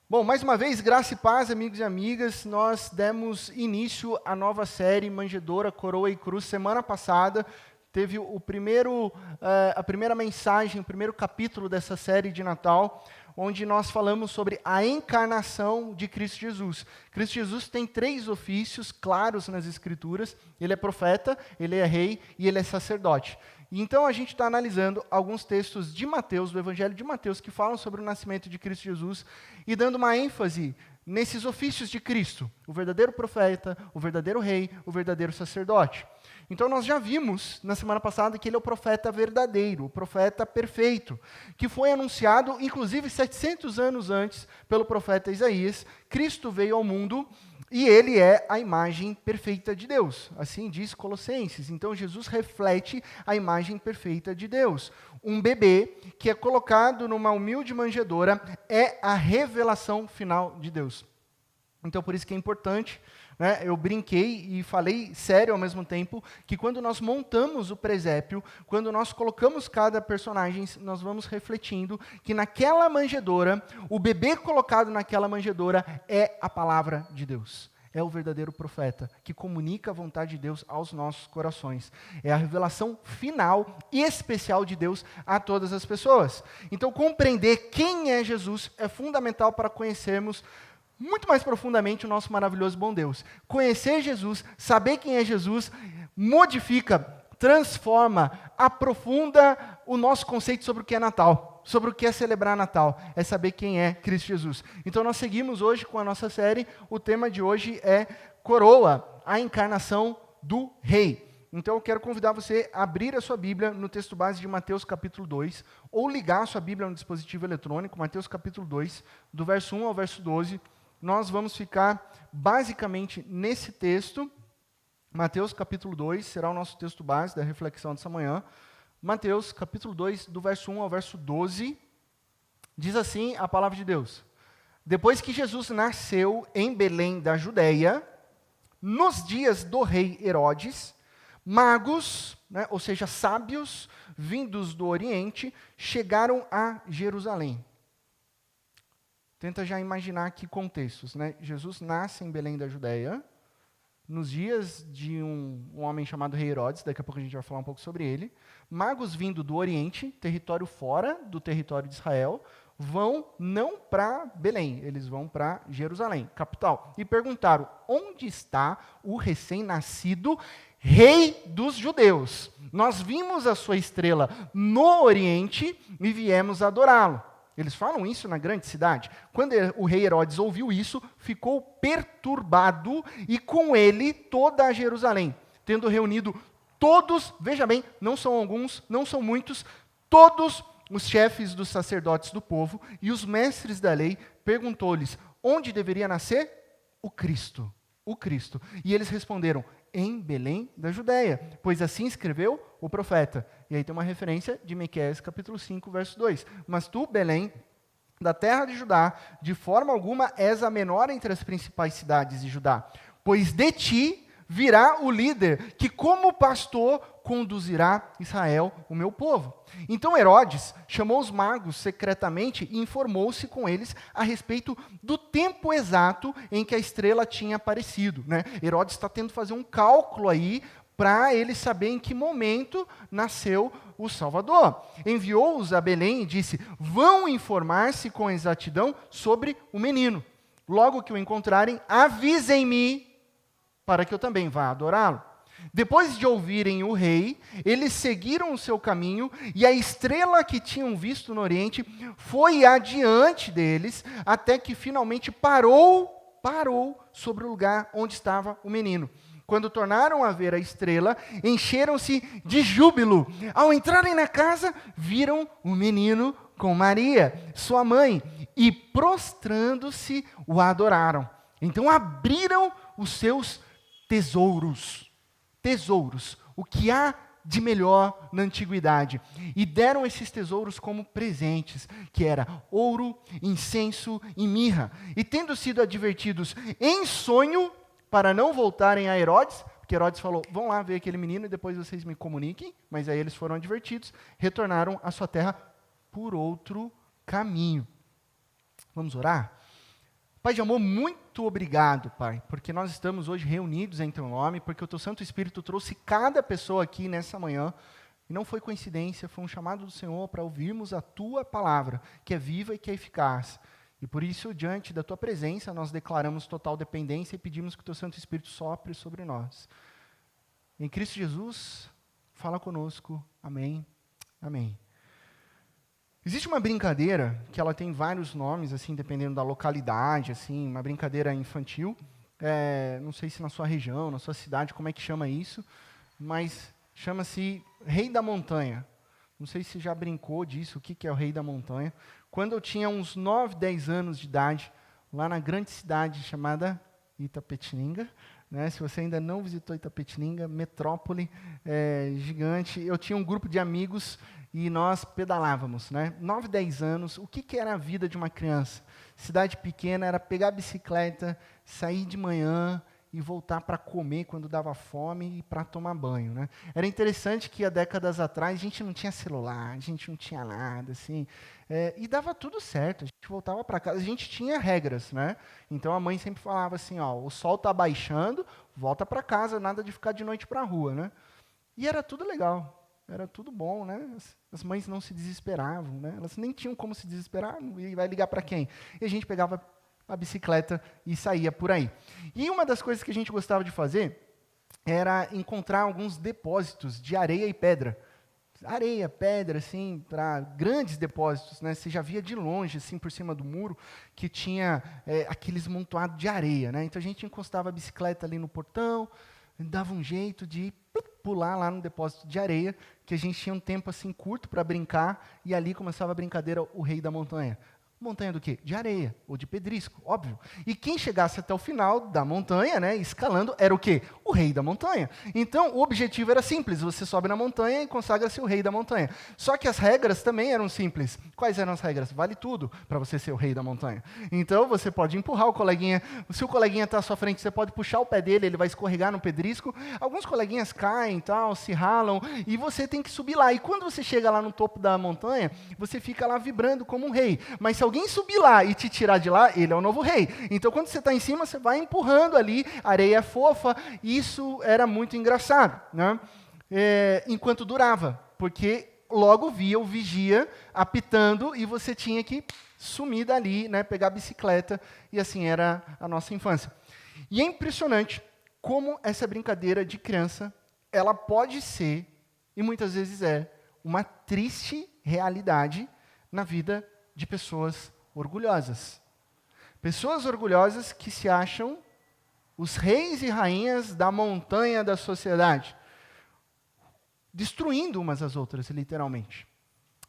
Bom, mais uma vez, graça e paz, amigos e amigas. Nós demos início à nova série Manjedoura, Coroa e Cruz. Semana passada teve a primeira mensagem, o primeiro capítulo dessa série de Natal, onde nós falamos sobre a encarnação de Cristo Jesus. Cristo Jesus tem 3 ofícios claros nas Escrituras. Ele é profeta, ele é rei e ele é sacerdote. Então a gente está analisando alguns textos de Mateus, do Evangelho de Mateus, que falam sobre o nascimento de Cristo Jesus e dando uma ênfase nesses ofícios de Cristo, o verdadeiro profeta, o verdadeiro rei, o verdadeiro sacerdote. Então nós já vimos na semana passada que ele é o profeta verdadeiro, o profeta perfeito, que foi anunciado inclusive 700 anos antes pelo profeta Isaías. Cristo veio ao mundo e ele é a imagem perfeita de Deus, assim diz Colossenses. Então Jesus reflete a imagem perfeita de Deus. Um bebê que é colocado numa humilde manjedoura é a revelação final de Deus. Então por isso que é importante, né? Eu brinquei e falei sério ao mesmo tempo, que quando nós montamos o presépio, quando nós colocamos cada personagem, nós vamos refletindo que naquela manjedoura, o bebê colocado naquela manjedoura é a palavra de Deus. É o verdadeiro profeta, que comunica a vontade de Deus aos nossos corações. É a revelação final e especial de Deus a todas as pessoas. Então compreender quem é Jesus é fundamental para conhecermos muito mais profundamente o nosso maravilhoso bom Deus. Conhecer Jesus, saber quem é Jesus, modifica, transforma, aprofunda o nosso conceito sobre o que é Natal, sobre o que é celebrar Natal, é saber quem é Cristo Jesus. Então nós seguimos hoje com a nossa série, o tema de hoje é Coroa, a encarnação do Rei. Então eu quero convidar você a abrir a sua Bíblia no texto base de Mateus capítulo 2, ou ligar a sua Bíblia no dispositivo eletrônico, Mateus capítulo 2, do verso 1 ao verso 12, nós vamos ficar basicamente nesse texto. Mateus capítulo 2 será o nosso texto base da reflexão dessa manhã. Mateus capítulo 2, do verso 1 ao verso 12, diz assim a palavra de Deus. Depois que Jesus nasceu em Belém da Judéia, nos dias do rei Herodes, magos, né, ou seja, sábios, vindos do Oriente, chegaram a Jerusalém. Tenta já imaginar que contextos, né? Jesus nasce em Belém da Judéia, nos dias de um homem chamado rei Herodes, daqui a pouco a gente vai falar um pouco sobre ele. Magos vindo do Oriente, território fora do território de Israel, vão não para Belém, eles vão para Jerusalém, capital, e perguntaram, onde está o recém-nascido rei dos judeus? Nós vimos a sua estrela no Oriente e viemos adorá-lo. Eles falam isso na grande cidade. Quando o rei Herodes ouviu isso, ficou perturbado e com ele toda a Jerusalém, tendo reunido todos, veja bem, não são alguns, não são muitos, todos os chefes dos sacerdotes do povo e os mestres da lei, perguntou-lhes, onde deveria nascer? O Cristo. O Cristo. E eles responderam, em Belém da Judéia, pois assim escreveu o profeta. E aí tem uma referência de Miqueias capítulo 5, verso 2. Mas tu, Belém, da terra de Judá, de forma alguma és a menor entre as principais cidades de Judá, pois de ti virá o líder que como pastor conduzirá Israel, o meu povo. Então Herodes chamou os magos secretamente e informou-se com eles a respeito do tempo exato em que a estrela tinha aparecido, né? Herodes está tendo que fazer um cálculo aí para ele saber em que momento nasceu o Salvador. Enviou-os a Belém e disse, vão informar-se com exatidão sobre o menino. Logo que o encontrarem, avisem-me para que eu também vá adorá-lo. Depois de ouvirem o rei, eles seguiram o seu caminho, e a estrela que tinham visto no Oriente foi adiante deles, até que finalmente parou sobre o lugar onde estava o menino. Quando tornaram a ver a estrela, encheram-se de júbilo. Ao entrarem na casa, viram o menino com Maria, sua mãe, e prostrando-se, o adoraram. Então abriram os seus tesouros, o que há de melhor na antiguidade, e deram esses tesouros como presentes, que era ouro, incenso e mirra. E tendo sido advertidos em sonho, para não voltarem a Herodes, porque Herodes falou, vão lá ver aquele menino e depois vocês me comuniquem, mas aí eles foram advertidos, retornaram à sua terra por outro caminho. Vamos orar? Pai de amor, muito obrigado, Pai, porque nós estamos hoje reunidos em Teu nome, porque o Teu Santo Espírito trouxe cada pessoa aqui nessa manhã, e não foi coincidência, foi um chamado do Senhor para ouvirmos a Tua palavra, que é viva e que é eficaz. E por isso, diante da Tua presença, nós declaramos total dependência e pedimos que o Teu Santo Espírito sopre sobre nós. Em Cristo Jesus, fala conosco. Amém. Amém. Existe uma brincadeira que ela tem vários nomes, assim, dependendo da localidade, assim, uma brincadeira infantil. Não sei se na sua região, na sua cidade, como é que chama isso, mas chama-se Rei da Montanha. Não sei se já brincou disso, o que é o Rei da Montanha. Quando eu tinha uns 9, 10 anos de idade, lá na grande cidade chamada Itapetininga, né? Se você ainda não visitou Itapetininga, metrópole gigante, eu tinha um grupo de amigos e nós pedalávamos, né? 9, 10 anos, o que era a vida de uma criança? Cidade pequena era pegar a bicicleta, sair de manhã e voltar para comer quando dava fome e para tomar banho, né? Era interessante que há décadas atrás a gente não tinha celular, a gente não tinha nada, assim, e dava tudo certo, a gente voltava para casa, a gente tinha regras, né? Então a mãe sempre falava assim, ó, o sol está baixando, volta para casa, nada de ficar de noite para a rua, né? E era tudo legal. Era tudo bom, né? As mães não se desesperavam, né? Elas nem tinham como se desesperar, e vai ligar para quem? E a gente pegava a bicicleta e saía por aí. E uma das coisas que a gente gostava de fazer era encontrar alguns depósitos de areia e pedra. Areia, pedra, assim, para grandes depósitos, né? Você já via de longe, assim, por cima do muro, que tinha aqueles montoados de areia, né? Então a gente encostava a bicicleta ali no portão, dava um jeito de pular lá no depósito de areia, que a gente tinha um tempo assim curto para brincar, e ali começava a brincadeira, o Rei da Montanha. Montanha do quê? De areia, ou de pedrisco, óbvio. E quem chegasse até o final da montanha, né, escalando, era o quê? O Rei da Montanha. Então, o objetivo era simples, você sobe na montanha e consagra-se o Rei da Montanha. Só que as regras também eram simples. Quais eram as regras? Vale tudo para você ser o Rei da Montanha. Então, você pode empurrar o coleguinha, se o coleguinha está à sua frente, você pode puxar o pé dele, ele vai escorregar no pedrisco. Alguns coleguinhas caem, tal, se ralam, e você tem que subir lá. E quando você chega lá no topo da montanha, você fica lá vibrando como um rei. Mas se alguém subir lá e te tirar de lá, ele é o novo rei. Então, quando você está em cima, você vai empurrando ali, areia fofa, isso era muito engraçado, né? Enquanto durava, porque logo via o vigia apitando e você tinha que sumir dali, né, pegar a bicicleta, e assim era a nossa infância. E é impressionante como essa brincadeira de criança, ela pode ser, e muitas vezes uma triste realidade na vida de pessoas orgulhosas. Pessoas orgulhosas que se acham os reis e rainhas da montanha da sociedade, destruindo umas às outras, literalmente.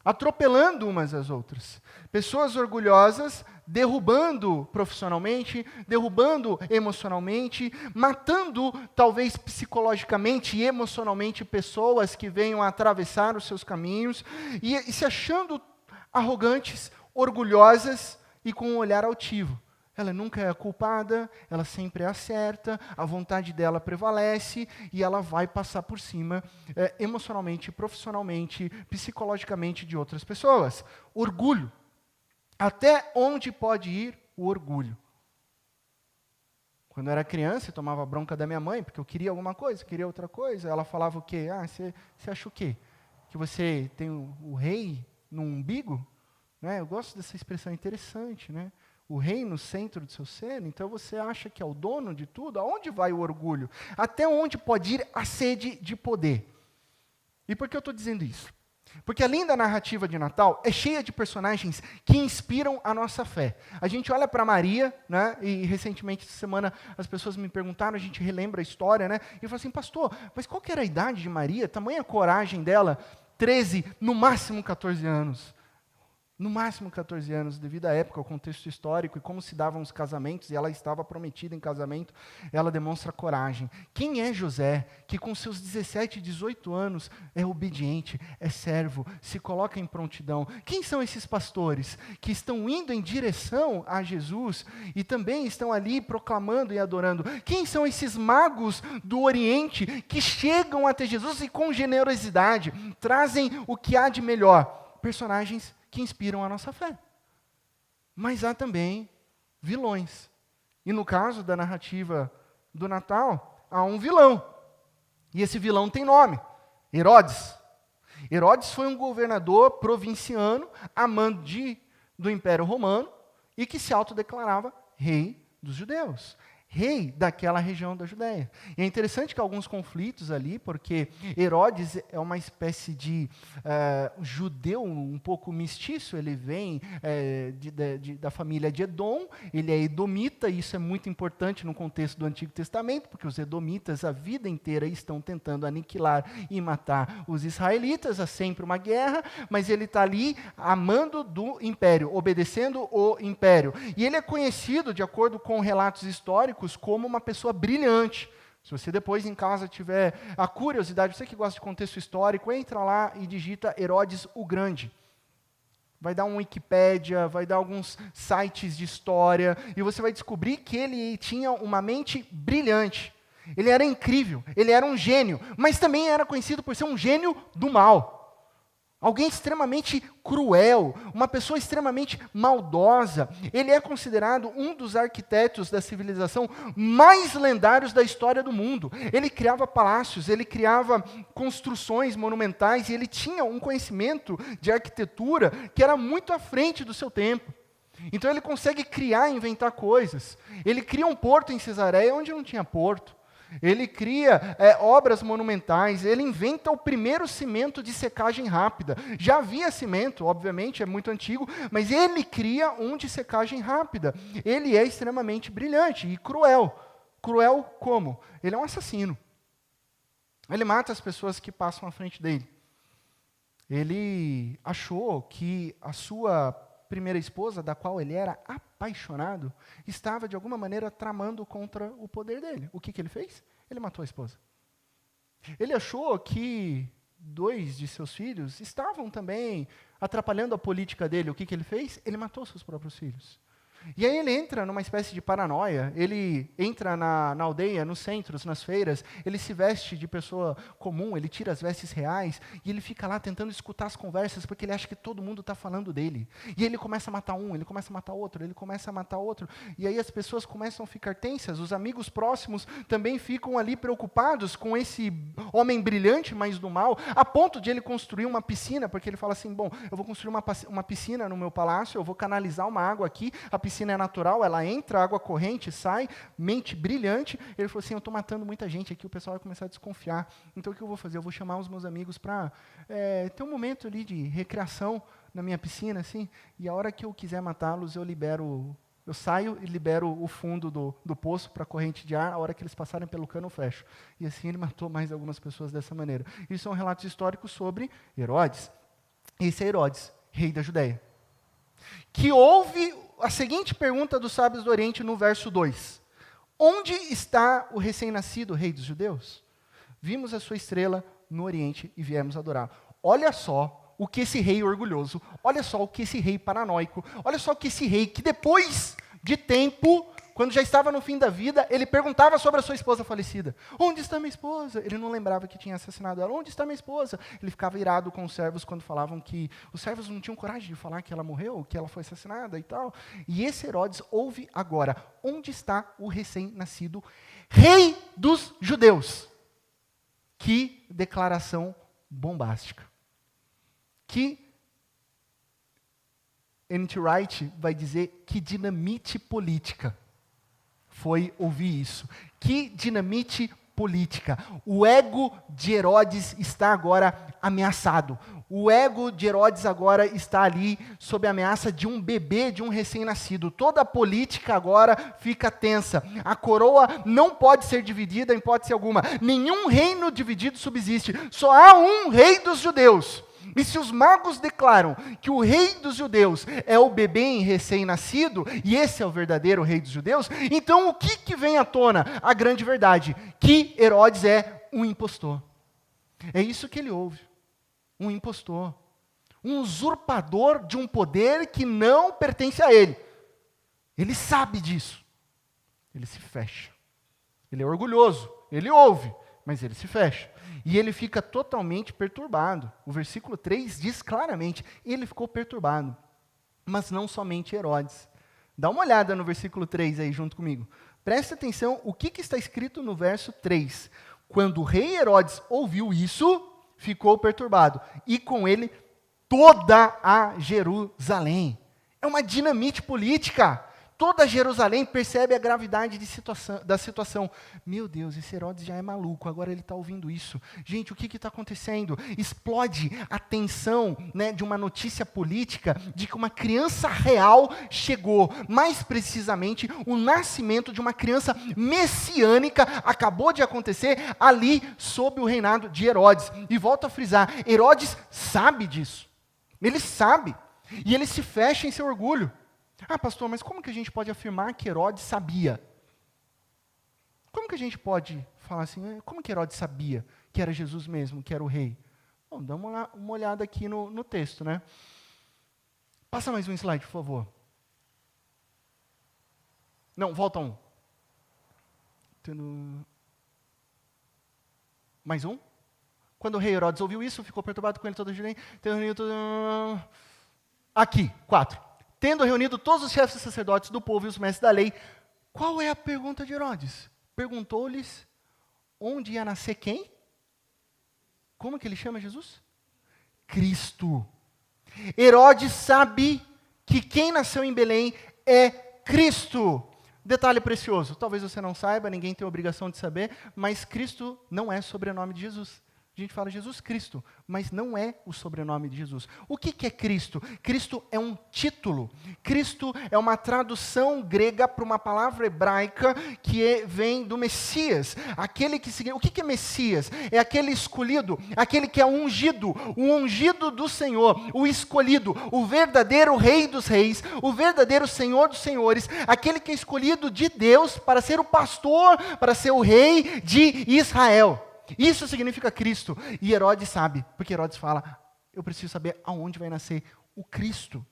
Atropelando umas às outras. Pessoas orgulhosas derrubando profissionalmente, derrubando emocionalmente, matando, talvez psicologicamente e emocionalmente, pessoas que venham a atravessar os seus caminhos e se achando arrogantes, orgulhosas e com um olhar altivo. Ela nunca é a culpada, ela sempre é a certa, a vontade dela prevalece e ela vai passar por cima emocionalmente, profissionalmente, psicologicamente de outras pessoas. Orgulho. Até onde pode ir o orgulho? Quando eu era criança, eu tomava bronca da minha mãe, porque eu queria alguma coisa, queria outra coisa. Ela falava o quê? Você acha o quê? Que você tem o rei no umbigo? Né? Eu gosto dessa expressão interessante, né? O rei no centro do seu ser, então você acha que é o dono de tudo? Aonde vai o orgulho? Até onde pode ir a sede de poder? E por que eu estou dizendo isso? Porque a linda narrativa de Natal é cheia de personagens que inspiram a nossa fé. A gente olha para Maria, né, e recentemente, essa semana, as pessoas me perguntaram, a gente relembra a história, né, e eu falo assim, pastor, mas qual que era a idade de Maria? Tamanha coragem dela? 13, no máximo 14 anos. No máximo 14 anos, devido à época, ao contexto histórico e como se davam os casamentos, e ela estava prometida em casamento, ela demonstra coragem. Quem é José, que com seus 17, 18 anos é obediente, é servo, se coloca em prontidão? Quem são esses pastores que estão indo em direção a Jesus e também estão ali proclamando e adorando? Quem são esses magos do Oriente que chegam até Jesus e com generosidade trazem o que há de melhor? Personagens que inspiram a nossa fé. Mas há também vilões. E no caso da narrativa do Natal, há um vilão. E esse vilão tem nome: Herodes. Herodes foi um governador provinciano, amante do Império Romano, e que se autodeclarava rei dos judeus, rei daquela região da Judéia. E é interessante que alguns conflitos ali, porque Herodes é uma espécie de judeu um pouco mestiço, ele vem da família de Edom, ele é edomita, e isso é muito importante no contexto do Antigo Testamento, porque os edomitas a vida inteira estão tentando aniquilar e matar os israelitas, há sempre uma guerra, mas ele está ali amando do império, obedecendo o império. E ele é conhecido, de acordo com relatos históricos, como uma pessoa brilhante. Se você depois em casa tiver a curiosidade, você que gosta de contexto histórico, entra lá e digita Herodes o Grande. Vai dar um Wikipédia, vai dar alguns sites de história, e você vai descobrir que ele tinha uma mente brilhante. Ele era incrível, ele era um gênio, mas também era conhecido por ser um gênio do mal. Alguém extremamente cruel, uma pessoa extremamente maldosa. Ele é considerado um dos arquitetos da civilização mais lendários da história do mundo. Ele criava palácios, ele criava construções monumentais, e ele tinha um conhecimento de arquitetura que era muito à frente do seu tempo. Então ele consegue criar e inventar coisas. Ele cria um porto em Cesareia onde não tinha porto. Ele cria obras monumentais, ele inventa o primeiro cimento de secagem rápida. Já havia cimento, obviamente, é muito antigo, mas ele cria um de secagem rápida. Ele é extremamente brilhante e cruel. Cruel como? Ele é um assassino. Ele mata as pessoas que passam à frente dele. Ele achou que a sua primeira esposa, da qual ele era apaixonado, estava de alguma maneira tramando contra o poder dele. O que ele fez? Ele matou a esposa. Ele achou que 2 de seus filhos estavam também atrapalhando a política dele. O que ele fez? Ele matou seus próprios filhos. E aí ele entra numa espécie de paranoia, ele entra na aldeia, nos centros, nas feiras, ele se veste de pessoa comum, ele tira as vestes reais, e ele fica lá tentando escutar as conversas, porque ele acha que todo mundo está falando dele. E ele começa a matar um, ele começa a matar outro, ele começa a matar outro, e aí as pessoas começam a ficar tensas, os amigos próximos também ficam ali preocupados com esse homem brilhante, mas do mal, a ponto de ele construir uma piscina, porque ele fala assim, bom, eu vou construir uma piscina no meu palácio, eu vou canalizar uma água aqui, a piscina é natural, ela entra, água corrente, sai, mente brilhante. Ele falou assim, eu estou matando muita gente aqui, o pessoal vai começar a desconfiar. Então o que eu vou fazer? Eu vou chamar os meus amigos para ter um momento ali de recreação na minha piscina, assim, e a hora que eu quiser matá-los, eu saio e libero o fundo do poço para a corrente de ar, a hora que eles passarem pelo cano eu fecho. E assim ele matou mais algumas pessoas dessa maneira. Isso são relatos históricos sobre Herodes. Esse é Herodes, rei da Judéia, que houve a seguinte pergunta dos sábios do Oriente no verso 2. Onde está o recém-nascido rei dos judeus? Vimos a sua estrela no Oriente e viemos adorar. Olha só o que esse rei orgulhoso, olha só o que esse rei paranoico, olha só o que esse rei que depois de tempo, quando já estava no fim da vida, ele perguntava sobre a sua esposa falecida. Onde está minha esposa? Ele não lembrava que tinha assassinado ela. Onde está minha esposa? Ele ficava irado com os servos quando falavam que os servos não tinham coragem de falar que ela morreu, que ela foi assassinada e tal. E esse Herodes ouve agora, onde está o recém-nascido rei dos judeus? Que declaração bombástica. Que N.T. Wright vai dizer que dinamite política foi ouvir isso. Que dinamite política. O ego de Herodes está agora ameaçado. O ego de Herodes agora está ali sob a ameaça de um bebê, de um recém-nascido. Toda a política agora fica tensa. A coroa não pode ser dividida em hipótese alguma. Nenhum reino dividido subsiste. Só há um rei dos judeus. E se os magos declaram que o rei dos judeus é o bebê recém-nascido, e esse é o verdadeiro rei dos judeus, então o que vem à tona? A grande verdade, que Herodes é um impostor. É isso que ele ouve, um impostor. Um usurpador de um poder que não pertence a ele. Ele sabe disso. Ele se fecha. Ele é orgulhoso, ele ouve, mas ele se fecha. E ele fica totalmente perturbado. O versículo 3 diz claramente, ele ficou perturbado. Mas não somente Herodes. Dá uma olhada no versículo 3 aí junto comigo. Presta atenção o que está escrito no verso 3. Quando o rei Herodes ouviu isso, ficou perturbado. E com ele toda a Jerusalém. É uma dinamite política. Toda Jerusalém percebe a gravidade da situação. Meu Deus, esse Herodes já é maluco, agora ele está ouvindo isso. Gente, o que está acontecendo? Explode a tensão, né, de uma notícia política de que uma criança real chegou. Mais precisamente, o nascimento de uma criança messiânica acabou de acontecer ali sob o reinado de Herodes. E volto a frisar, Herodes sabe disso. Ele sabe. E ele se fecha em seu orgulho. Ah, pastor, mas como que a gente pode afirmar que Herodes sabia? Como que a gente pode falar assim, como que Herodes sabia que era Jesus mesmo, que era o rei? Bom, dá uma olhada aqui no texto, né? Passa mais um slide, por favor. Não, volta um. Mais um? Quando o rei Herodes ouviu isso, ficou perturbado com ele todo o Jerusalém. Aqui, 4. Tendo reunido todos os chefes sacerdotes do povo e os mestres da lei, qual é a pergunta de Herodes? Perguntou-lhes onde ia nascer quem? Como que ele chama Jesus? Cristo. Herodes sabe que quem nasceu em Belém é Cristo. Detalhe precioso, talvez você não saiba, ninguém tem a obrigação de saber, mas Cristo não é sobrenome de Jesus. A gente fala Jesus Cristo, mas não é o sobrenome de Jesus. O que é Cristo? Cristo é um título. Cristo é uma tradução grega para uma palavra hebraica que vem do Messias. Aquele que o que é Messias? É aquele escolhido, aquele que é ungido, o ungido do Senhor, o escolhido, o verdadeiro Rei dos Reis, o verdadeiro Senhor dos Senhores, aquele que é escolhido de Deus para ser o pastor, para ser o rei de Israel. Isso significa Cristo. E Herodes sabe, porque Herodes fala, eu preciso saber aonde vai nascer o Cristo.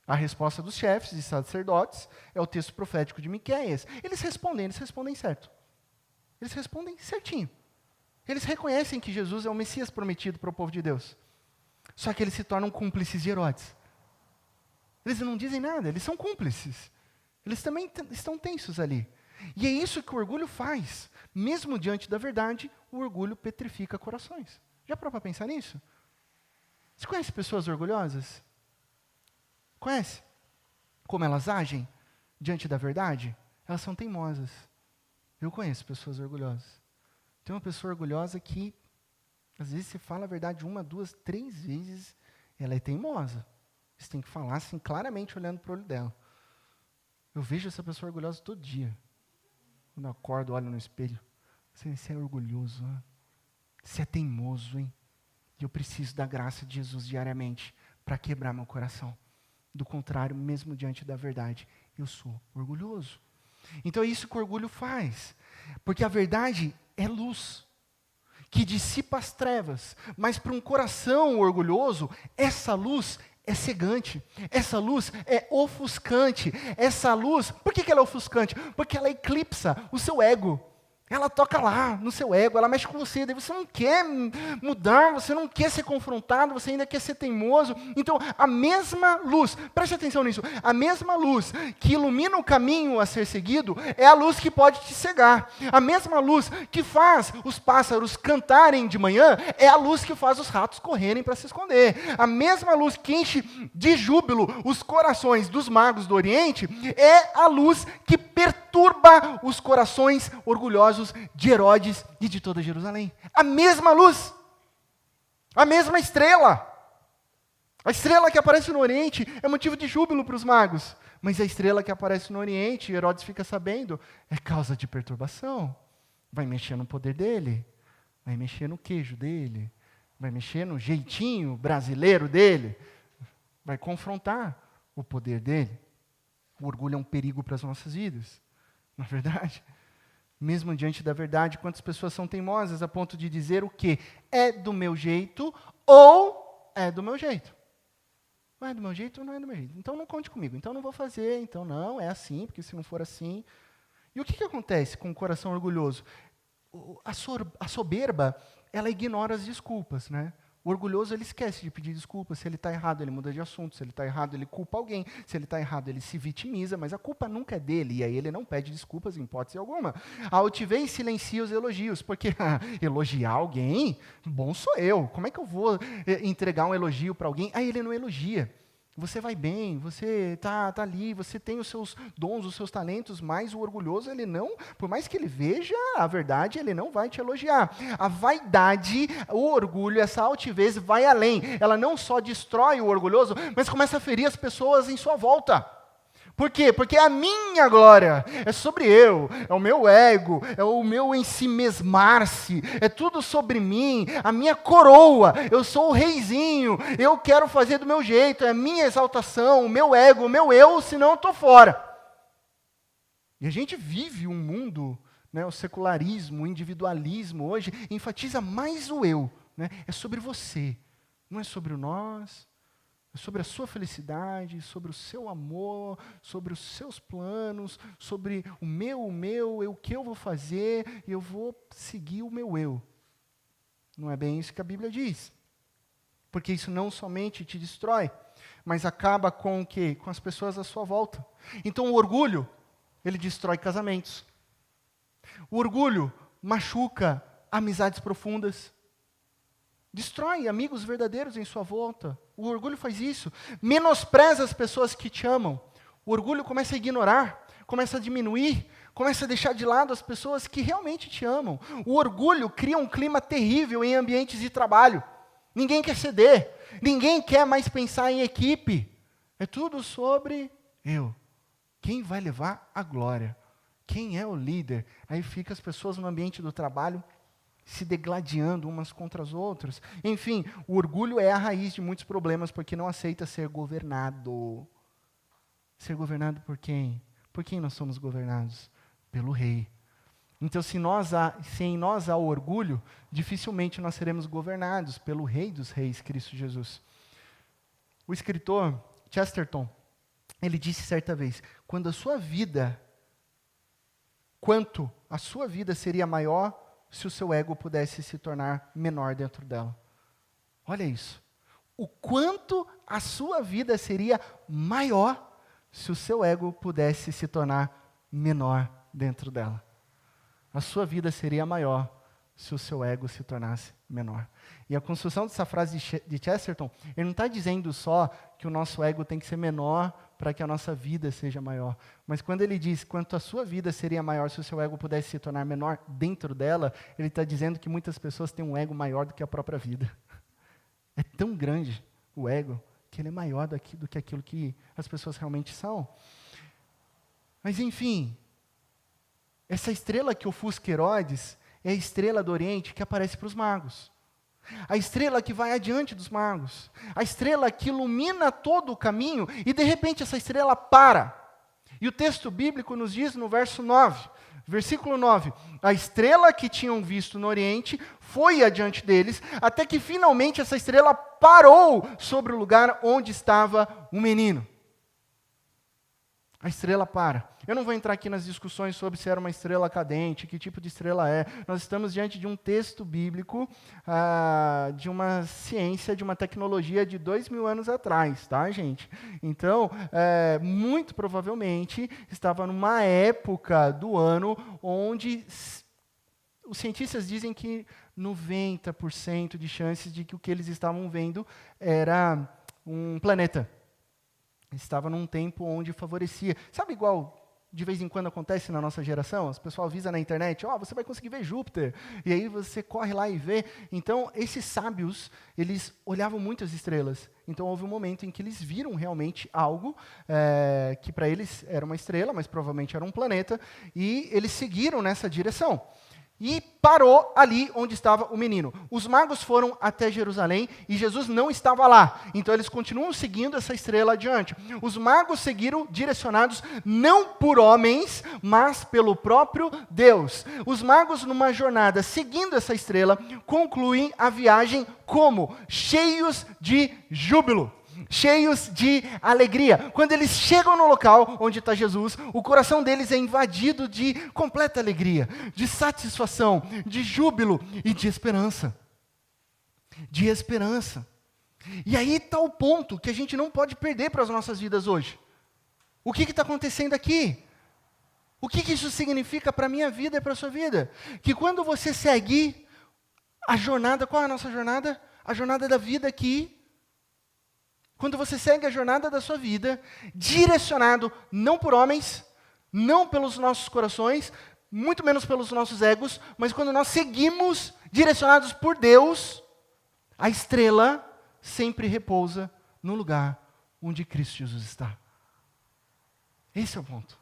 A resposta dos chefes e sacerdotes é o texto profético de Miqueias. Eles respondem certo. Eles respondem certinho. Eles reconhecem que Jesus é o Messias prometido para o povo de Deus. Só que eles se tornam cúmplices de Herodes. Eles não dizem nada, eles são cúmplices. Eles também estão tensos ali. E é isso que o orgulho faz. Mesmo diante da verdade, o orgulho petrifica corações. Já parou para pensar nisso? Você conhece pessoas orgulhosas? Conhece? Como elas agem diante da verdade? Elas são teimosas. Eu conheço pessoas orgulhosas. Tem uma pessoa orgulhosa que, às vezes, você fala a verdade 1, 2, 3 vezes, ela é teimosa. Você tem que falar assim, claramente, olhando para o olho dela. Eu vejo essa pessoa orgulhosa todo dia. Quando eu acordo, olho no espelho. Você é orgulhoso, hein? Você é teimoso, hein? E eu preciso da graça de Jesus diariamente para quebrar meu coração. Do contrário, mesmo diante da verdade, eu sou orgulhoso. Então é isso que o orgulho faz. Porque a verdade é luz, que dissipa as trevas. Mas para um coração orgulhoso, essa luz é cegante, essa luz é ofuscante, essa luz, por que ela é ofuscante? Porque ela eclipsa o seu ego, ela toca lá no seu ego, ela mexe com você, daí você não quer mudar, você não quer ser confrontado, você ainda quer ser teimoso. Então, a mesma luz, preste atenção nisso, a mesma luz que ilumina o caminho a ser seguido, é a luz que pode te cegar. A mesma luz que faz os pássaros cantarem de manhã, é a luz que faz os ratos correrem para se esconder. A mesma luz que enche de júbilo os corações dos magos do Oriente, é a luz que perturba os corações orgulhosos de Herodes e de toda Jerusalém. A mesma luz, a mesma estrela. A estrela que aparece no Oriente é motivo de júbilo para os magos, mas a estrela que aparece no Oriente, Herodes fica sabendo, é causa de perturbação. Vai mexer no poder dele, vai mexer no queijo dele, vai mexer no jeitinho brasileiro dele, vai confrontar o poder dele. O orgulho é um perigo para as nossas vidas, não é verdade? Mesmo diante da verdade, quantas pessoas são teimosas a ponto de dizer o quê? É do meu jeito ou é do meu jeito? Não é do meu jeito ou não é do meu jeito? Então não conte comigo, então não vou fazer, então não, é assim, porque se não for assim... E o que acontece com o coração orgulhoso? A soberba, ela ignora as desculpas, né? O orgulhoso, ele esquece de pedir desculpas. Se ele está errado, ele muda de assunto. Se ele está errado, ele culpa alguém. Se ele está errado, ele se vitimiza, mas a culpa nunca é dele. E aí ele não pede desculpas em hipótese alguma. A altivez silencia os elogios, porque elogiar alguém, bom sou eu. Como é que eu vou entregar um elogio para alguém? Aí ele não elogia. Você vai bem, você tá ali, você tem os seus dons, os seus talentos, mas o orgulhoso, ele não, por mais que ele veja a verdade, ele não vai te elogiar. A vaidade, o orgulho, essa altivez vai além. Ela não só destrói o orgulhoso, mas começa a ferir as pessoas em sua volta. Por quê? Porque é a minha glória, é sobre eu, é o meu ego, é o meu ensimesmar-se, é tudo sobre mim, a minha coroa, eu sou o reizinho, eu quero fazer do meu jeito, é a minha exaltação, o meu ego, o meu eu, senão eu estou fora. E a gente vive um mundo, né, o secularismo, o individualismo hoje, enfatiza mais o eu, né, é sobre você, não é sobre o nós. É sobre a sua felicidade, sobre o seu amor, sobre os seus planos, sobre o que eu vou fazer, e eu vou seguir o meu eu. Não é bem isso que a Bíblia diz. Porque isso não somente te destrói, mas acaba com o quê? Com as pessoas à sua volta. Então o orgulho, ele destrói casamentos. O orgulho machuca amizades profundas. Destrói amigos verdadeiros em sua volta. O orgulho faz isso. Menospreza as pessoas que te amam. O orgulho começa a ignorar, começa a diminuir, começa a deixar de lado as pessoas que realmente te amam. O orgulho cria um clima terrível em ambientes de trabalho. Ninguém quer ceder, ninguém quer mais pensar em equipe. É tudo sobre eu. Quem vai levar a glória? Quem é o líder? Aí fica as pessoas no ambiente do trabalho se degladiando umas contra as outras. Enfim, o orgulho é a raiz de muitos problemas, porque não aceita ser governado. Ser governado por quem? Por quem nós somos governados? Pelo rei. Então, se em nós há orgulho, dificilmente nós seremos governados pelo Rei dos Reis, Cristo Jesus. O escritor Chesterton, ele disse certa vez, quanto a sua vida seria maior se o seu ego pudesse se tornar menor dentro dela. Olha isso. O quanto a sua vida seria maior se o seu ego pudesse se tornar menor dentro dela. A sua vida seria maior se o seu ego se tornasse menor. E a construção dessa frase de Chesterton, ele não está dizendo só que o nosso ego tem que ser menor para que a nossa vida seja maior. Mas quando ele diz quanto a sua vida seria maior se o seu ego pudesse se tornar menor dentro dela, ele está dizendo que muitas pessoas têm um ego maior do que a própria vida. É tão grande o ego que ele é maior do que aquilo que as pessoas realmente são. Mas enfim, essa estrela que ofusca Herodes é a estrela do Oriente que aparece para os magos. A estrela que vai adiante dos magos. A estrela que ilumina todo o caminho e de repente essa estrela para. E o texto bíblico nos diz no versículo 9, a estrela que tinham visto no Oriente foi adiante deles, até que finalmente essa estrela parou sobre o lugar onde estava o menino. A estrela para. Eu não vou entrar aqui nas discussões sobre se era uma estrela cadente, que tipo de estrela é. Nós estamos diante de um texto bíblico, de uma ciência, de uma tecnologia de 2000 anos atrás, tá, gente? Então, muito provavelmente, estava numa época do ano onde os cientistas dizem que 90% de chances de que o que eles estavam vendo era um planeta. Estava num tempo onde favorecia. Sabe igual de vez em quando acontece na nossa geração? As pessoas avisam na internet, você vai conseguir ver Júpiter. E aí você corre lá e vê. Então, esses sábios, eles olhavam muito as estrelas. Então, houve um momento em que eles viram realmente algo que para eles era uma estrela, mas provavelmente era um planeta. E eles seguiram nessa direção. E parou ali onde estava o menino. Os magos foram até Jerusalém e Jesus não estava lá. Então eles continuam seguindo essa estrela adiante. Os magos seguiram direcionados não por homens, mas pelo próprio Deus. Os magos, numa jornada seguindo essa estrela, concluem a viagem como? Cheios de júbilo. Cheios de alegria. Quando eles chegam no local onde está Jesus, o coração deles é invadido de completa alegria, de satisfação, de júbilo e de esperança. de esperança. E aí está o ponto que a gente não pode perder para as nossas vidas hoje. O que está acontecendo aqui? O que isso significa para a minha vida e para a sua vida? Que quando você segue a jornada, qual é a nossa jornada? A jornada da vida aqui. Quando você segue a jornada da sua vida, direcionado não por homens, não pelos nossos corações, muito menos pelos nossos egos, mas quando nós seguimos direcionados por Deus, a estrela sempre repousa no lugar onde Cristo Jesus está. Esse é o ponto.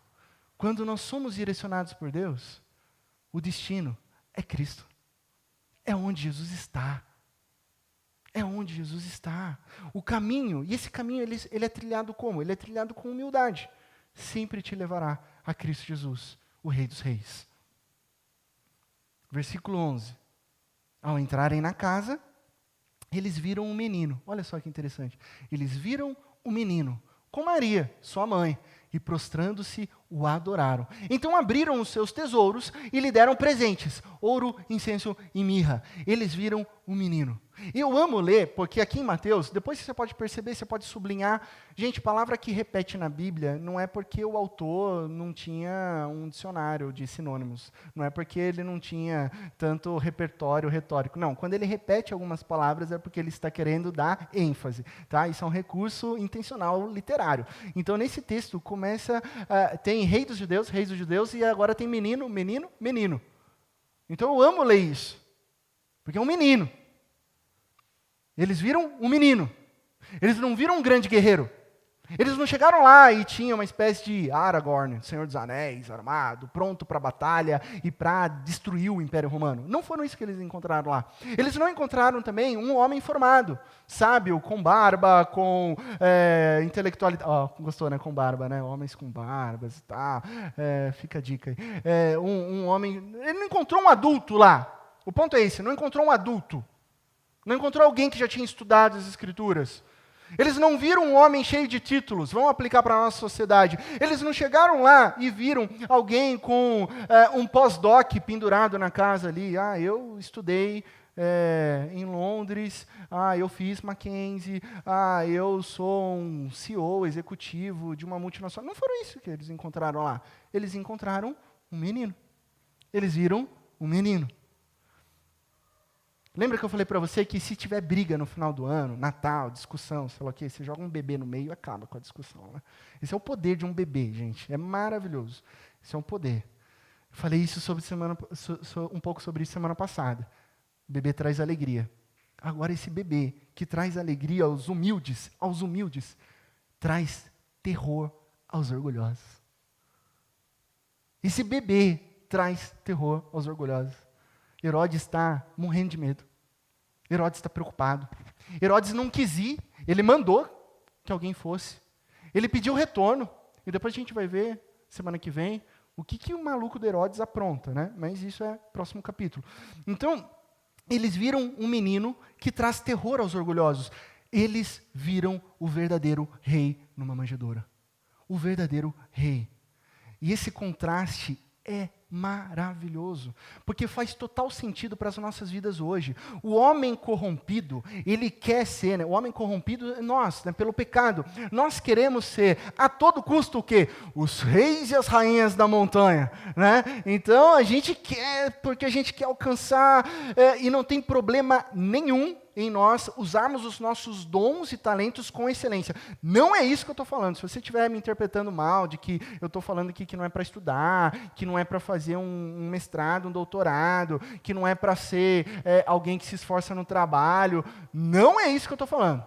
Quando nós somos direcionados por Deus, o destino é Cristo. É onde Jesus está. É onde Jesus está. O caminho, e esse caminho ele é trilhado como? Ele é trilhado com humildade. Sempre te levará a Cristo Jesus, o Rei dos Reis. Versículo 11. Ao entrarem na casa, eles viram um menino. Olha só que interessante. Eles viram um menino com Maria, sua mãe, e prostrando-se, o adoraram. Então abriram os seus tesouros e lhe deram presentes, ouro, incenso e mirra. Eles viram um menino. Eu amo ler, porque aqui em Mateus, depois você pode perceber, você pode sublinhar. Gente, palavra que repete na Bíblia não é porque o autor não tinha um dicionário de sinônimos. Não é porque ele não tinha tanto repertório retórico. Não, quando ele repete algumas palavras é porque ele está querendo dar ênfase. Tá? Isso é um recurso intencional literário. Então, nesse texto, começa, tem rei dos judeus, e agora tem menino. Então, eu amo ler isso, porque é um menino. Eles viram um menino. Eles não viram um grande guerreiro. Eles não chegaram lá e tinham uma espécie de Aragorn, Senhor dos Anéis, armado, pronto para a batalha e para destruir o Império Romano. Não foram isso que eles encontraram lá. Eles não encontraram também um homem formado, sábio, com barba, com intelectualidade. Gostou, né? Com barba, né? Homens com barbas, tá? Fica a dica aí. Um homem... Ele não encontrou um adulto lá. O ponto é esse, não encontrou um adulto. Não encontrou alguém que já tinha estudado as Escrituras. Eles não viram um homem cheio de títulos, vamos aplicar para a nossa sociedade. Eles não chegaram lá e viram alguém com um pós-doc pendurado na casa ali. Eu estudei em Londres, eu fiz Mackenzie, eu sou um CEO executivo de uma multinacional. Não foram isso que eles encontraram lá. Eles encontraram um menino. Eles viram um menino. Lembra que eu falei para você que se tiver briga no final do ano, Natal, discussão, sei lá o quê, você joga um bebê no meio e acaba com a discussão. Né? Esse é o poder de um bebê, gente. É maravilhoso. Esse é um poder. Eu falei isso um pouco sobre isso semana passada. O bebê traz alegria. Agora esse bebê que traz alegria aos humildes, traz terror aos orgulhosos. Esse bebê traz terror aos orgulhosos. Herodes está morrendo de medo. Herodes está preocupado. Herodes não quis ir, ele mandou que alguém fosse. Ele pediu retorno. E depois a gente vai ver, semana que vem, o que o maluco de Herodes apronta, né? Mas isso é próximo capítulo. Então, eles viram um menino que traz terror aos orgulhosos. Eles viram o verdadeiro rei numa manjedoura. O verdadeiro rei. E esse contraste é maravilhoso, porque faz total sentido para as nossas vidas hoje. O homem corrompido, ele quer ser, né? O homem corrompido, nós, né? Pelo pecado, nós queremos ser a todo custo o quê? Os reis e as rainhas da montanha, né? Então a gente quer, porque a gente quer alcançar, e não tem problema nenhum em nós usarmos os nossos dons e talentos com excelência. Não é isso que eu estou falando. Se você estiver me interpretando mal, de que eu estou falando aqui que não é para estudar, que não é para fazer um mestrado, um doutorado, que não é para ser alguém que se esforça no trabalho, não é isso que eu estou falando.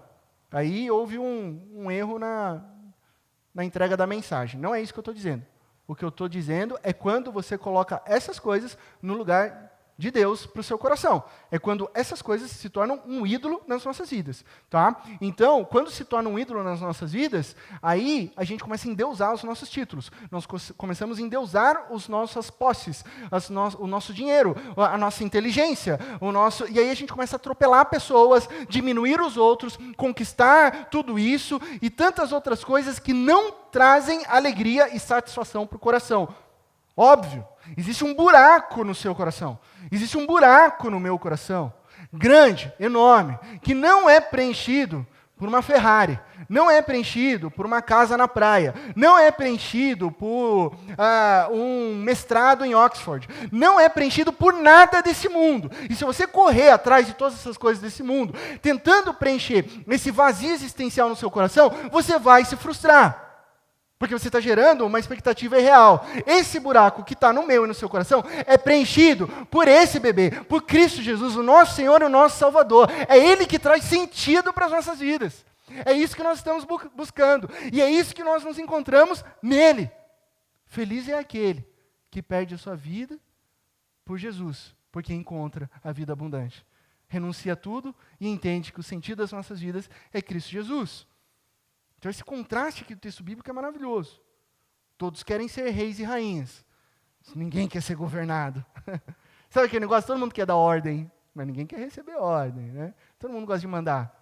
Aí houve um erro na entrega da mensagem. Não é isso que eu estou dizendo. O que eu estou dizendo é quando você coloca essas coisas no lugar de Deus para o seu coração. É quando essas coisas se tornam um ídolo nas nossas vidas. Tá? Então, quando se torna um ídolo nas nossas vidas, aí a gente começa a endeusar os nossos títulos. Nós começamos a endeusar as nossas posses, o nosso dinheiro, a nossa inteligência, e aí a gente começa a atropelar pessoas, diminuir os outros, conquistar tudo isso e tantas outras coisas que não trazem alegria e satisfação para o coração. Óbvio, existe um buraco no seu coração. Existe um buraco no meu coração. grande, enorme, que não é preenchido por uma Ferrari, não é preenchido por uma casa na praia, não é preenchido por um mestrado em Oxford, não é preenchido por nada desse mundo. E se você correr atrás de todas essas coisas desse mundo, tentando preencher esse vazio existencial no seu coração, você vai se frustrar. Porque você está gerando uma expectativa irreal. Esse buraco que está no meu e no seu coração é preenchido por esse bebê, por Cristo Jesus, o nosso Senhor e o nosso Salvador. É Ele que traz sentido para as nossas vidas. É isso que nós estamos buscando. E é isso que nós nos encontramos nele. Feliz é aquele que perde a sua vida por Jesus, porque encontra a vida abundante. Renuncia a tudo e entende que o sentido das nossas vidas é Cristo Jesus. Então esse contraste aqui do texto bíblico é maravilhoso. Todos querem ser reis e rainhas. Ninguém quer ser governado. Sabe aquele negócio? Todo mundo quer dar ordem, mas ninguém quer receber ordem, né? Todo mundo gosta de mandar.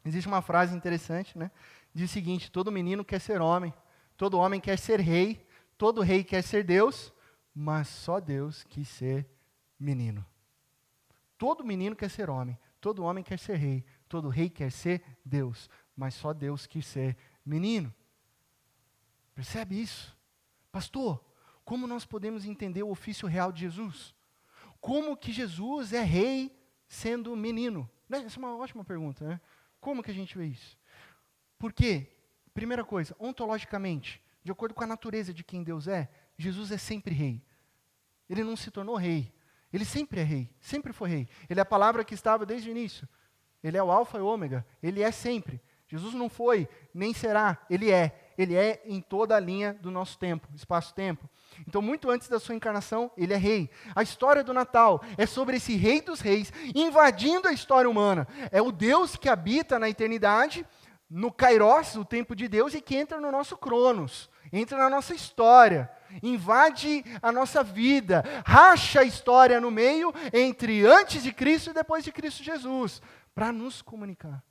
Existe uma frase interessante, né? Diz o seguinte: todo menino quer ser homem, todo homem quer ser rei, todo rei quer ser Deus, mas só Deus quis ser menino. Todo menino quer ser homem, todo homem quer ser rei, todo rei quer ser Deus, mas só Deus quis ser menino. Percebe isso? Pastor, como nós podemos entender o ofício real de Jesus? Como que Jesus é rei sendo menino? Essa é uma ótima pergunta, né? Como que a gente vê isso? Porque, primeira coisa, ontologicamente, de acordo com a natureza de quem Deus é, Jesus é sempre rei. Ele não se tornou rei. Ele sempre é rei, sempre foi rei. Ele é a palavra que estava desde o início. Ele é o alfa e o ômega. Ele é sempre. Jesus não foi, nem será, ele é. Ele é em toda a linha do nosso tempo, espaço-tempo. Então, muito antes da sua encarnação, ele é rei. A história do Natal é sobre esse rei dos reis invadindo a história humana. É o Deus que habita na eternidade, no Kairos, o tempo de Deus, e que entra no nosso Cronos, entra na nossa história, invade a nossa vida, racha a história no meio entre antes de Cristo e depois de Cristo Jesus, para nos comunicar,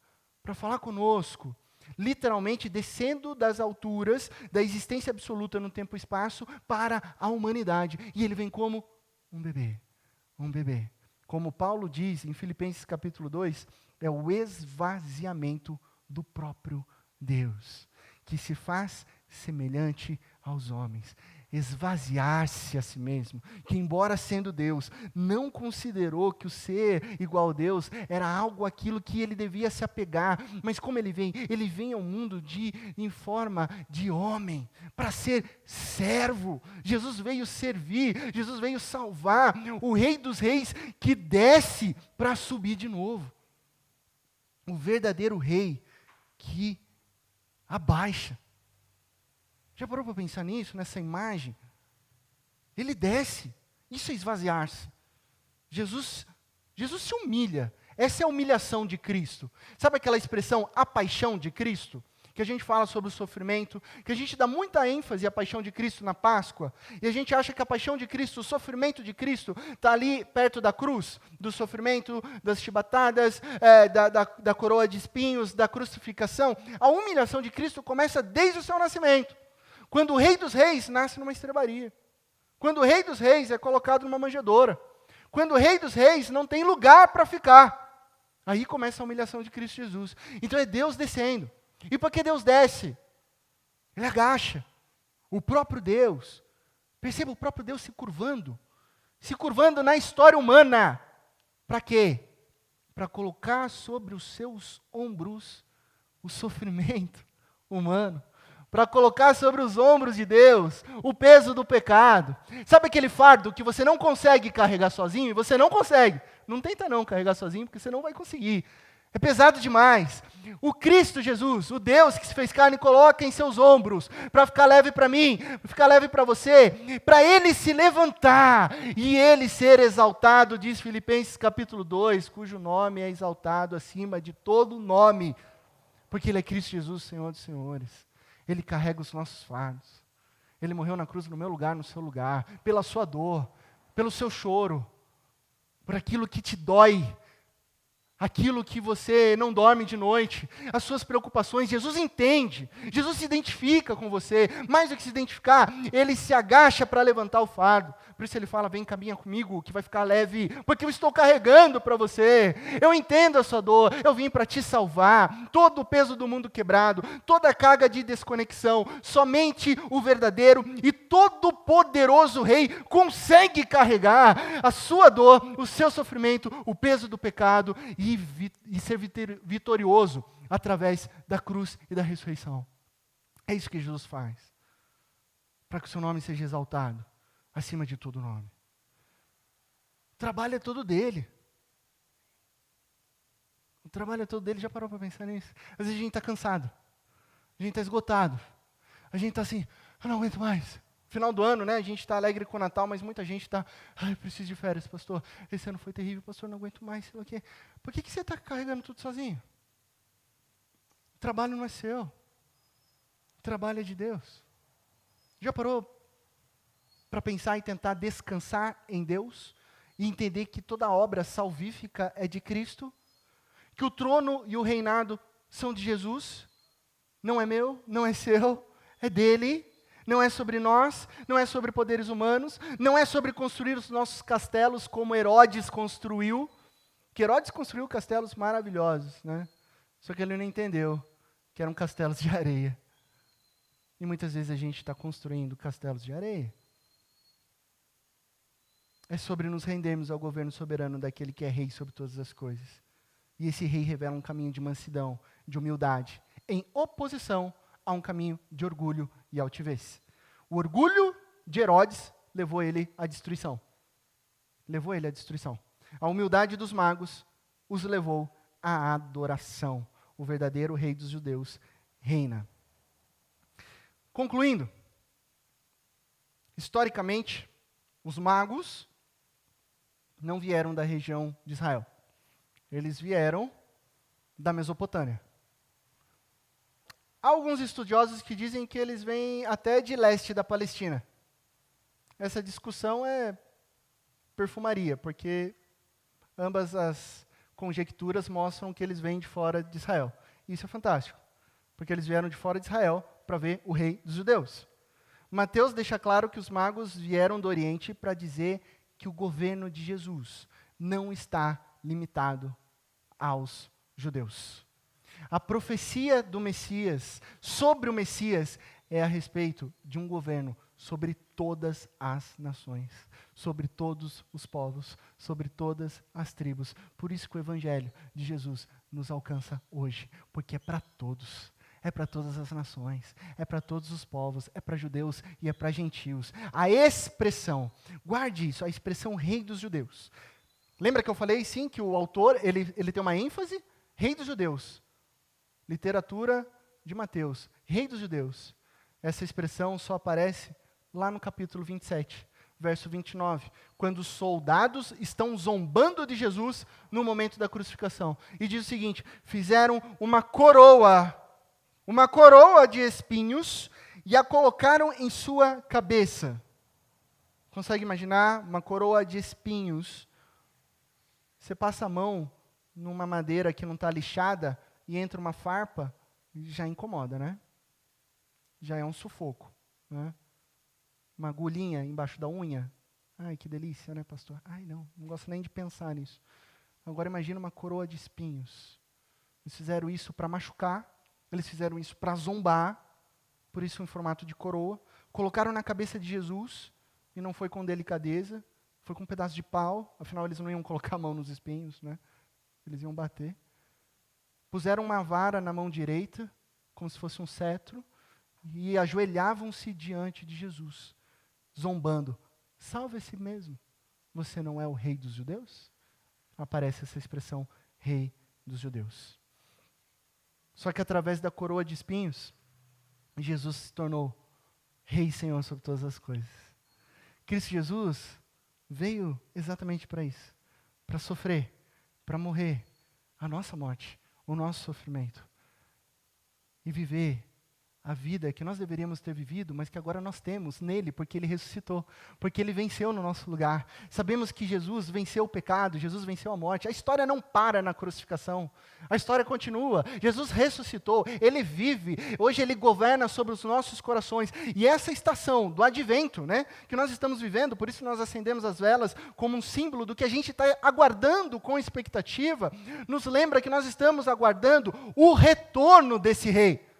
para falar conosco, literalmente descendo das alturas da existência absoluta no tempo e espaço para a humanidade. E ele vem como um bebê, um bebê. Como Paulo diz em Filipenses capítulo 2, é o esvaziamento do próprio Deus, que se faz semelhante aos homens. Esvaziar-se a si mesmo, que embora sendo Deus, não considerou que o ser igual a Deus era algo aquilo que ele devia se apegar, mas como ele vem ao mundo em forma de homem, para ser servo. Jesus veio servir, Jesus veio salvar, o Rei dos Reis que desce para subir de novo. O verdadeiro rei que abaixa. Já parou para pensar nisso, nessa imagem? Ele desce. Isso é esvaziar-se. Jesus se humilha. Essa é a humilhação de Cristo. Sabe aquela expressão, a paixão de Cristo? Que a gente fala sobre o sofrimento, que a gente dá muita ênfase à paixão de Cristo na Páscoa, e a gente acha que a paixão de Cristo, o sofrimento de Cristo, está ali perto da cruz, do sofrimento, das chibatadas, da coroa de espinhos, da crucificação. A humilhação de Cristo começa desde o seu nascimento. Quando o Rei dos Reis nasce numa estrebaria. Quando o Rei dos Reis é colocado numa manjedoura. Quando o Rei dos Reis não tem lugar para ficar. Aí começa a humilhação de Cristo Jesus. Então é Deus descendo. E por que Deus desce? Ele agacha. O próprio Deus. Perceba o próprio Deus se curvando. Se curvando na história humana. Para quê? Para colocar sobre os seus ombros o sofrimento humano. Para colocar sobre os ombros de Deus o peso do pecado. Sabe aquele fardo que você não consegue carregar sozinho? E você não consegue. Não tenta não carregar sozinho, porque você não vai conseguir. É pesado demais. O Cristo Jesus, o Deus que se fez carne, coloca em seus ombros, para ficar leve para mim, para ficar leve para você, para Ele se levantar e Ele ser exaltado, diz Filipenses capítulo 2, cujo nome é exaltado acima de todo nome, porque Ele é Cristo Jesus, Senhor dos senhores. Ele carrega os nossos fardos. Ele morreu na cruz no meu lugar, no seu lugar, pela sua dor, pelo seu choro, por aquilo que te dói. aquilo que você não dorme de noite, as suas preocupações. Jesus entende, Jesus se identifica com você. Mais do que se identificar, ele se agacha para levantar o fardo. Por isso ele fala: vem, caminha comigo, que vai ficar leve, porque eu estou carregando para você. Eu entendo a sua dor, eu vim para te salvar. Todo o peso do mundo quebrado, toda a carga de desconexão, somente o verdadeiro e todo poderoso Rei consegue carregar a sua dor, o seu sofrimento, o peso do pecado e ser vitorioso através da cruz e da ressurreição. É isso que Jesus faz, para que o seu nome seja exaltado acima de todo nome. O trabalho é todo dele. O trabalho é todo dele. Já parou para pensar nisso? Às vezes a gente está cansado, a gente está esgotado, a gente está assim: eu não aguento mais. Final do ano, né? A gente está alegre com o Natal, mas muita gente está: ai, preciso de férias, pastor. Esse ano foi terrível, pastor, não aguento mais. Sei lá o quê. Por que você está carregando tudo sozinho? O trabalho não é seu. O trabalho é de Deus. Já parou para pensar e tentar descansar em Deus? E entender que toda obra salvífica é de Cristo? Que o trono e o reinado são de Jesus? Não é meu, não é seu, é dele. Não é sobre nós, não é sobre poderes humanos, não é sobre construir os nossos castelos como Herodes construiu. Que Herodes construiu castelos maravilhosos, né? Só que ele não entendeu que eram castelos de areia. E muitas vezes a gente está construindo castelos de areia. É sobre nos rendermos ao governo soberano daquele que é rei sobre todas as coisas. E esse rei revela um caminho de mansidão, de humildade, em oposição a um caminho de orgulho e altivez. O orgulho de Herodes levou ele à destruição. Levou ele à destruição. A humildade dos magos os levou à adoração. O verdadeiro rei dos judeus reina. Concluindo, historicamente, os magos não vieram da região de Israel. Eles vieram da Mesopotâmia. Há alguns estudiosos que dizem que eles vêm até de leste da Palestina. Essa discussão é perfumaria, porque ambas as conjecturas mostram que eles vêm de fora de Israel. Isso é fantástico, porque eles vieram de fora de Israel para ver o rei dos judeus. Mateus deixa claro que os magos vieram do Oriente para dizer que o governo de Jesus não está limitado aos judeus. A profecia do Messias, sobre o Messias, é a respeito de um governo sobre todas as nações, sobre todos os povos, sobre todas as tribos. Por isso que o Evangelho de Jesus nos alcança hoje, porque é para todos. É para todas as nações, é para todos os povos, é para judeus e é para gentios. A expressão, guarde isso, a expressão rei dos judeus. Lembra que eu falei, sim, que o autor, ele tem uma ênfase? Rei dos judeus. Literatura de Mateus, rei dos judeus. Essa expressão só aparece lá no capítulo 27, verso 29, quando os soldados estão zombando de Jesus no momento da crucificação. E diz o seguinte: fizeram uma coroa de espinhos e a colocaram em sua cabeça. Consegue imaginar uma coroa de espinhos? Você passa a mão numa madeira que não está lixada e entra uma farpa, já incomoda, né? Já é um sufoco, né? Uma agulhinha embaixo da unha. Ai, que delícia, né, pastor? Ai, não gosto nem de pensar nisso. Agora imagina uma coroa de espinhos. Eles fizeram isso para machucar, eles fizeram isso para zombar, por isso em formato de coroa. Colocaram na cabeça de Jesus, e não foi com delicadeza, foi com um pedaço de pau, afinal eles não iam colocar a mão nos espinhos, né? Eles iam bater. Puseram uma vara na mão direita, como se fosse um cetro, e ajoelhavam-se diante de Jesus, zombando. Salve-se mesmo, você não é o rei dos judeus? Aparece essa expressão, rei dos judeus. Só que através da coroa de espinhos, Jesus se tornou rei e senhor sobre todas as coisas. Cristo Jesus veio exatamente para isso, para sofrer, para morrer a nossa morte, o nosso sofrimento, e viver a vida que nós deveríamos ter vivido, mas que agora nós temos nele, porque ele ressuscitou, porque ele venceu no nosso lugar. Sabemos que Jesus venceu o pecado, Jesus venceu a morte. A história não para na crucificação, a história continua. Jesus ressuscitou, ele vive, hoje ele governa sobre os nossos corações. E essa estação do advento, né, que nós estamos vivendo, por isso nós acendemos as velas como um símbolo do que a gente está aguardando com expectativa, nos lembra que nós estamos aguardando o retorno desse rei.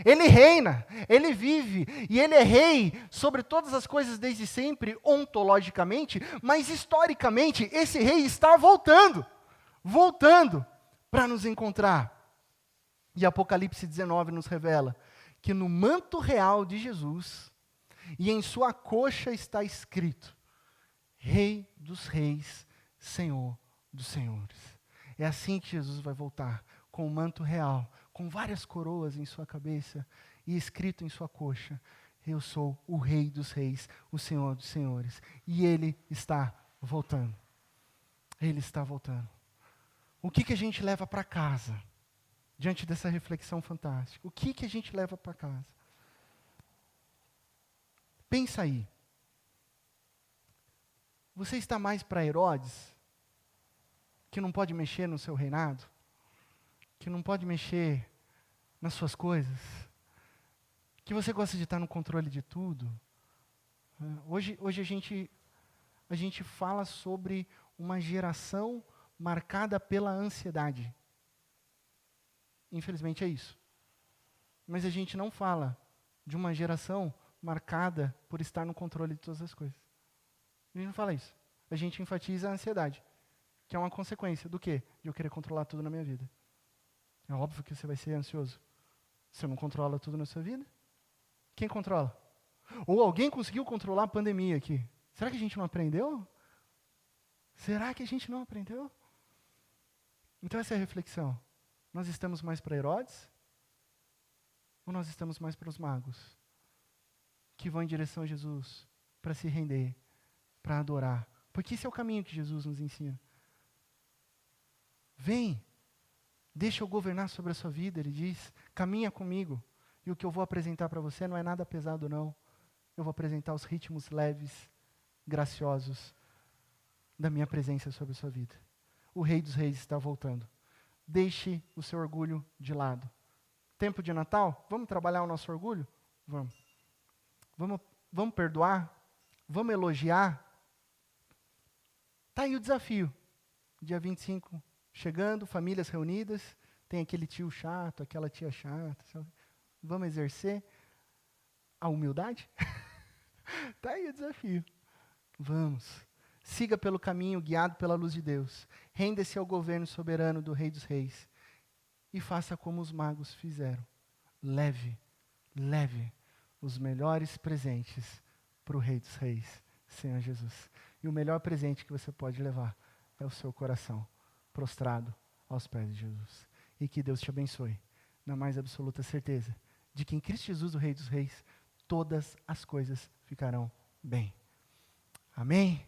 Ele reina, ele vive, e ele é rei sobre todas as coisas desde sempre, ontologicamente, mas historicamente, esse rei está voltando para nos encontrar. E Apocalipse 19 nos revela que no manto real de Jesus, e em sua coxa está escrito, Rei dos Reis, Senhor dos Senhores. É assim que Jesus vai voltar, com o manto real, com várias coroas em sua cabeça e escrito em sua coxa, eu sou o Rei dos Reis, o Senhor dos Senhores. E Ele está voltando. Ele está voltando. O que a gente leva para casa, diante dessa reflexão fantástica? O que a gente leva para casa? Pensa aí. Você está mais para Herodes, que não pode mexer no seu reinado? Que não pode mexer nas suas coisas, que você gosta de estar no controle de tudo? Hoje a gente fala sobre uma geração marcada pela ansiedade. Infelizmente é isso. Mas a gente não fala de uma geração marcada por estar no controle de todas as coisas. A gente não fala isso. A gente enfatiza a ansiedade, que é uma consequência do quê? De eu querer controlar tudo na minha vida. É óbvio que você vai ser ansioso. Você não controla tudo na sua vida? Quem controla? Ou alguém conseguiu controlar a pandemia aqui? Será que a gente não aprendeu? Será que a gente não aprendeu? Então essa é a reflexão. Nós estamos mais para Herodes? Ou nós estamos mais para os magos? Que vão em direção a Jesus para se render, para adorar. Porque esse é o caminho que Jesus nos ensina. Vem. Deixa eu governar sobre a sua vida, ele diz. Caminha comigo. E o que eu vou apresentar para você não é nada pesado, não. Eu vou apresentar os ritmos leves, graciosos da minha presença sobre a sua vida. O Rei dos Reis está voltando. Deixe o seu orgulho de lado. Tempo de Natal? Vamos trabalhar o nosso orgulho? Vamos. Vamos perdoar? Vamos elogiar? Está aí o desafio. Dia 25 chegando, famílias reunidas, tem aquele tio chato, aquela tia chata. Sabe? Vamos exercer a humildade? Está aí o desafio. Vamos. Siga pelo caminho guiado pela luz de Deus. Renda-se ao governo soberano do Rei dos Reis. E faça como os magos fizeram. Leve os melhores presentes para o Rei dos Reis, Senhor Jesus. E o melhor presente que você pode levar é o seu coração prostrado aos pés de Jesus. E que Deus te abençoe, na mais absoluta certeza de que em Cristo Jesus, o Rei dos Reis, todas as coisas ficarão bem. Amém?